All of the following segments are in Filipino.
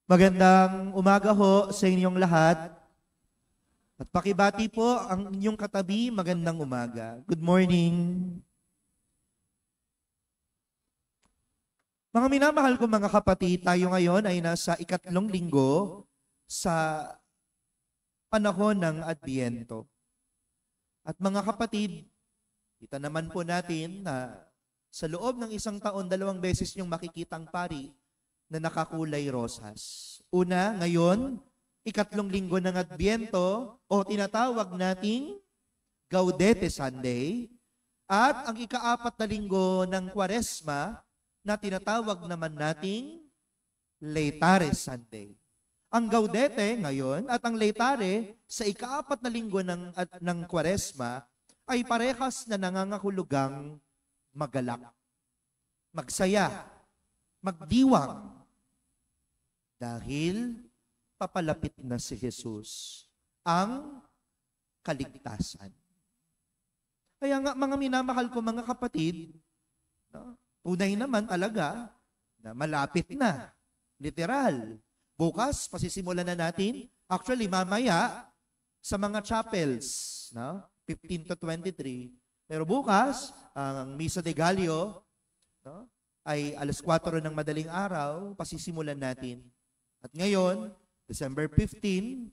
Magandang umaga ho sa inyong lahat. At pakibati po ang inyong katabi, magandang umaga. Good morning. Mga minamahal ko mga kapatid, tayo ngayon ay nasa ikatlong linggo sa panahon ng Adbyento. At mga kapatid, kita naman po natin na sa loob ng isang taon, 2 beses yung makikitang pari na nakakulay rosas. Una, ngayon, ikatlong linggo ng Adbyento o tinatawag nating Gaudete Sunday at ang ika-4 na linggo ng Kwaresma na tinatawag naman nating Laetares Sunday. Ang Gaudete ngayon at ang Laetare sa ika-4 na linggo ng Kwaresma ay parehas na nangangahulugang magalak, magsaya, magdiwang, dahil papalapit na si Jesus ang kaligtasan. Kaya nga mga minamahal ko mga kapatid, tunay naman talaga na malapit na, literal. Bukas, pasisimulan na natin, actually mamaya sa mga chapels, 15 to 23, pero bukas, ang Misa de Gallo, ay alas 4 ng madaling araw, pasisimulan natin. At ngayon, December 15,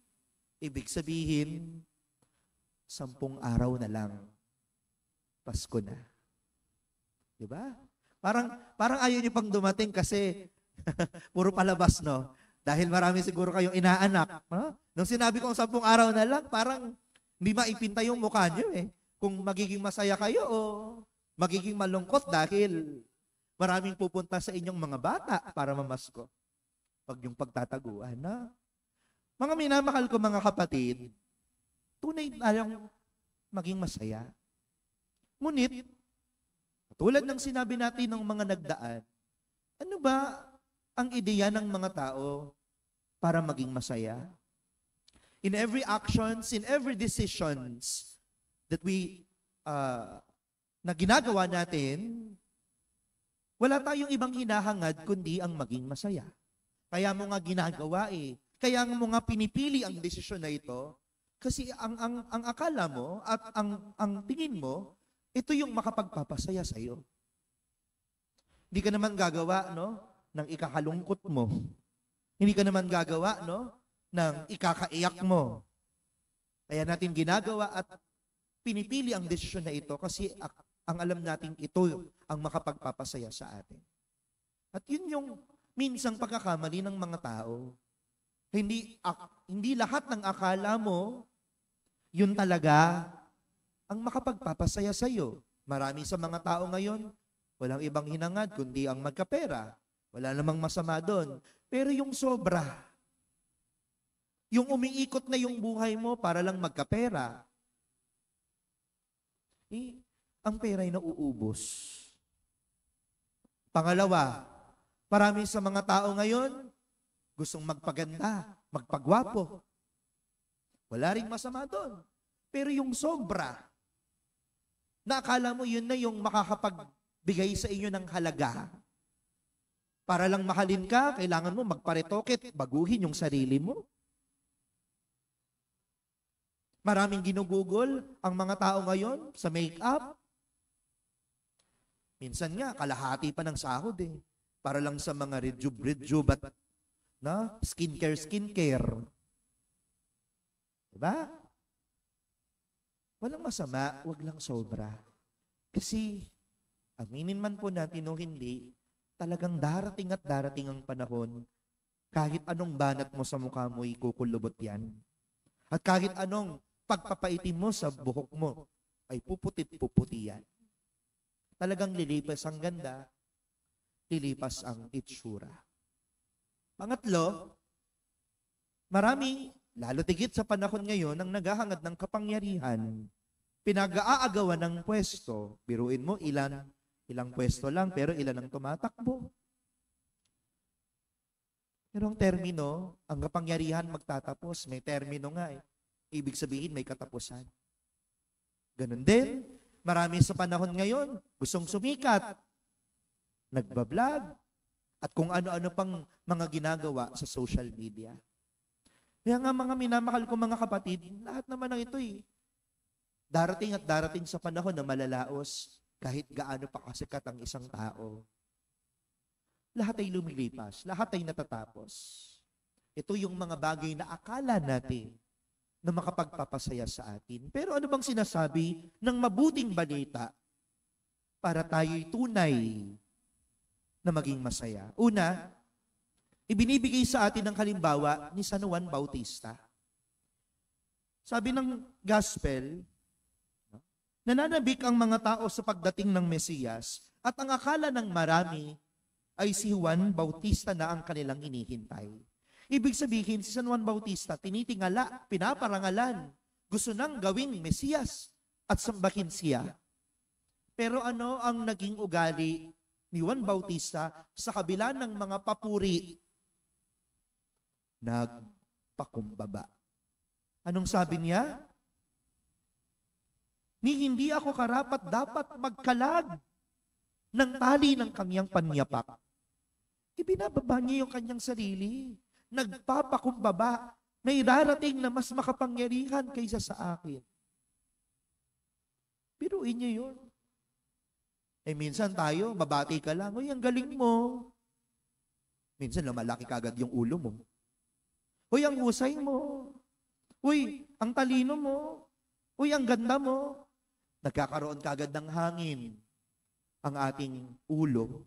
ibig sabihin, 10 araw na lang, Pasko na. Diba? Parang ayaw niyo pang dumating kasi puro palabas, no? Dahil marami siguro kayong inaanak. No? Nung sinabi kong 10 araw na lang, parang hindi maipinta yung mukha niyo eh. Kung magiging masaya kayo o magiging malungkot dahil maraming pupunta sa inyong mga bata para mamasko. Pag yung pagtataguan na. Mga minamahal ko mga kapatid, tunay tayong maging masaya. Ngunit, tulad ng sinabi natin ng mga nagdaan, ano ba ang ideya ng mga tao para maging masaya? In every actions, in every decisions that na ginagawa natin, wala tayong ibang hinahangad kundi ang maging masaya. Kaya mo nga ginagawa eh. Kaya mo nga pinipili ang desisyon na ito kasi ang akala mo at ang tingin mo, ito yung makapagpapasaya sa iyo. Hindi ka naman gagawa ng ikakalungkot mo. Hindi ka naman gagawa ng ikakaiyak mo. Kaya natin ginagawa at pinipili ang desisyon na ito kasi ang alam natin ito ang makapagpapasaya sa atin. At yun yung minsang pagkakamali ng mga tao. Hindi lahat ng akala mo, yun talaga ang makapagpapasaya sa iyo. Marami sa mga tao ngayon, walang ibang hinangad kundi ang magkapera. Wala namang masama doon. Pero yung sobra, yung umiikot na yung buhay mo para lang magkapera, ang pera'y nauubos. Pangalawa, marami sa mga tao ngayon, gustong magpaganda, magpagwapo. Wala ring masama doon. Pero yung sobra, na akala mo yun na yung makakapagbigay sa inyo ng halaga. Para lang mahalin ka, kailangan mo magparetokit, baguhin yung sarili mo. Maraming ginugugol ang mga tao ngayon sa make-up. Minsan nga, kalahati pa ng sahod eh. Para lang sa mga rejuve at skincare. Diba? Walang masama, wag lang sobra. Kasi, aminin man po natin o hindi, talagang darating at darating ang panahon, kahit anong banat mo sa mukha mo, ikukulubot yan. At kahit anong pagpapaitim mo sa buhok mo, ay puputit-puputi yan. Talagang lilipas ang ganda, lilipas ang itsura. Pangatlo, marami, lalo tigit sa panahon ngayon, ang naghahangad ng kapangyarihan, pinag-aagawan ng pwesto. Biruin mo, ilang pwesto lang, pero ilan ang tumatakbo. Pero ang termino, ang kapangyarihan magtatapos, may termino nga eh. Ibig sabihin, may katapusan. Ganun din, marami sa panahon ngayon, gustong sumikat, nagbablog, at kung ano-ano pang mga ginagawa sa social media. Kaya nga mga minamahal ko mga kapatid, lahat naman ng ito darating at darating sa panahon na malalaos kahit gaano pa kasikat ang isang tao. Lahat ay lumilipas, lahat ay natatapos. Ito yung mga bagay na akala natin na makapagpapasaya sa atin. Pero ano bang sinasabi ng mabuting balita para tayo'y tunay na maging masaya? Una, ibinibigay sa atin ang halimbawa ni San Juan Bautista. Sabi ng gospel, nananabik ang mga tao sa pagdating ng Mesiyas at ang akala ng marami ay si Juan Bautista na ang kanilang inihintay. Ibig sabihin, si San Juan Bautista tinitingala, pinaparangalan, gusto nang gawing Mesiyas at sambahin siya. Pero ano ang naging ugali ni Juan Bautista sa kabila ng mga papuri? Nagpakumbaba. Anong sabi niya? Ni hindi ako karapat dapat magkalag ng tali ng kanyang panyapak. Ibinababa niya yung kanyang sarili. Nagpapakumbaba na irarating na mas makapangyarihan kaysa sa akin. Piruin niyo yun. Minsan tayo, babati ka lang, uy, ang galing mo. Minsan lumalaki kagad yung ulo mo. Uy, ang husay mo. Uy, ang talino mo. Uy, ang ganda mo. Nagkakaroon kagad ng hangin ang ating ulo.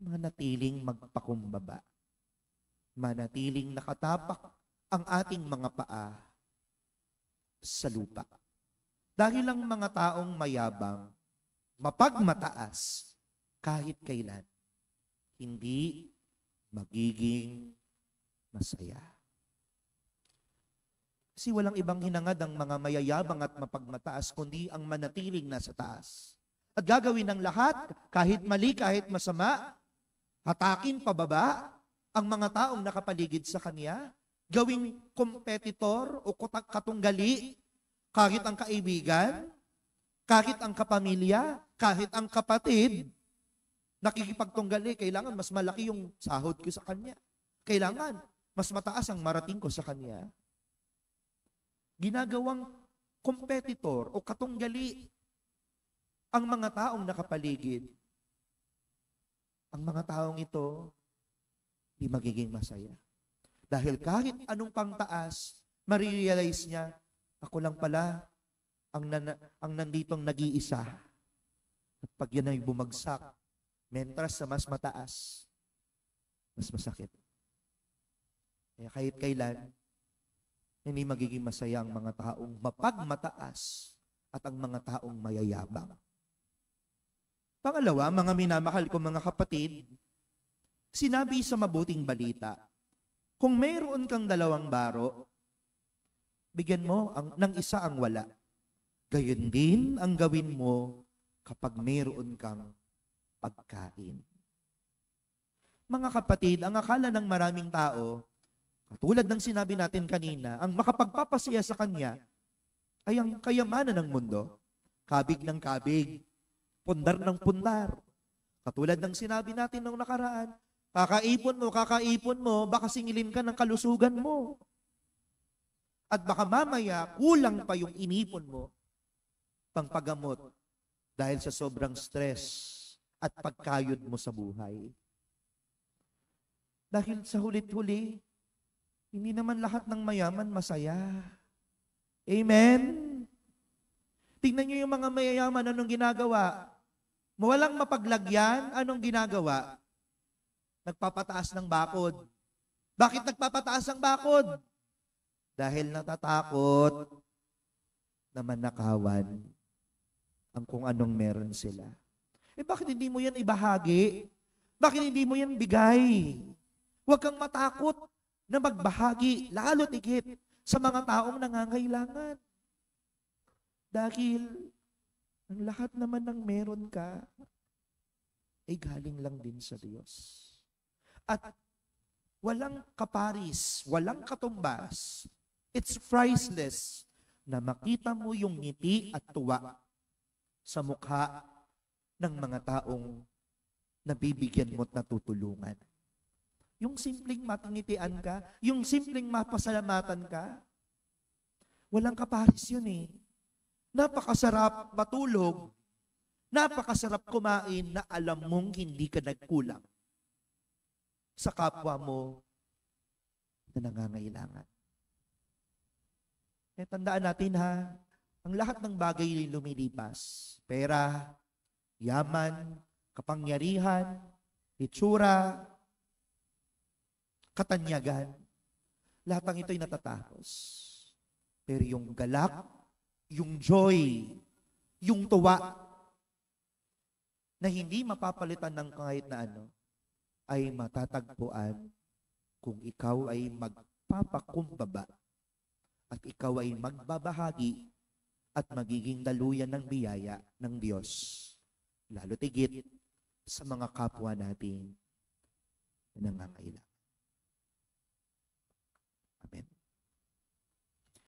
Manatiling magpakumbaba. Manatiling nakatapak ang ating mga paa sa lupa. Dahil ang mga taong mayabang, mapagmataas, kahit kailan, hindi magiging masaya. Kasi walang ibang hinangad ang mga mayayabang at mapagmataas, kundi ang manatiling nasa taas. At gagawin ng lahat, kahit mali, kahit masama, hatakin pababa ang mga taong nakapaligid sa kanya, gawing kompetitor o katunggali, kahit ang kaibigan, kahit ang kapamilya, kahit ang kapatid, nakikipagtunggali, kailangan mas malaki yung sahod ko sa kanya. Kailangan mas mataas ang marating ko sa kanya. Ginagawang kompetitor o katunggali ang mga taong nakapaligid. Ang mga taong ito, di magiging masaya. Dahil kahit anong pangtaas, marirealize niya, ako lang pala ang nanditong nag-iisa. At pag yan ay bumagsak, mentras sa mas mataas, mas masakit. Kaya kahit kailan, hindi magiging masaya ang mga taong mapagmataas at ang mga taong mayayabang. Pangalawa, mga minamahal ko mga kapatid, sinabi sa mabuting balita, kung mayroon kang 2 baro, bigyan mo ng isa ang wala. Gayon din ang gawin mo kapag mayroon kang pagkain. Mga kapatid, ang akala ng maraming tao, katulad ng sinabi natin kanina, ang makapagpapasaya sa kanya ay ang kayamanan ng mundo. Kabig ng kabig, pundar ng pundar. Katulad ng sinabi natin nung nakaraan, kakaipon mo, baka singilin ka ng kalusugan mo. At baka mamaya, kulang pa yung inipon mo pang paggamot dahil sa sobrang stress at pagkayod mo sa buhay. Dahil sa hulit-huli, hindi naman lahat ng mayaman masaya. Amen? Tingnan niyo yung mga mayayaman, anong ginagawa? Walang mapaglagyan, anong ginagawa? Nagpapataas ng bakod. Bakit nagpapataas ang bakod? Dahil natatakot na manakawan ang kung anong meron sila. Bakit hindi mo yan ibahagi? Bakit hindi mo yan bigay? Huwag kang matakot na magbahagi, lalo tigit sa mga taong nangangailangan. Dahil ang lahat naman ng meron ka ay galing lang din sa Diyos. At walang kaparis, walang katumbas, it's priceless na makita mo yung ngiti at tuwa sa mukha ng mga taong nabibigyan mo at natutulungan. Yung simpleng matangitian ka, yung simpleng mapasalamatan ka, walang kaparis yun eh. Napakasarap matulog, napakasarap kumain na alam mong hindi ka nagkulang sa kapwa mo na nangangailangan. Eh, tandaan natin ha, ang lahat ng bagay ay lumilipas. Pera, yaman, kapangyarihan, itsura, katanyagan, lahat ng ito'y natatapos. Pero yung galak, yung joy, yung tuwa, na hindi mapapalitan ng kahit na ano, ay matatagpuan kung ikaw ay magpapakumbaba at ikaw ay magbabahagi at magiging daluyan ng biyaya ng Diyos. Lalo tigit sa mga kapwa natin na nangangailangan.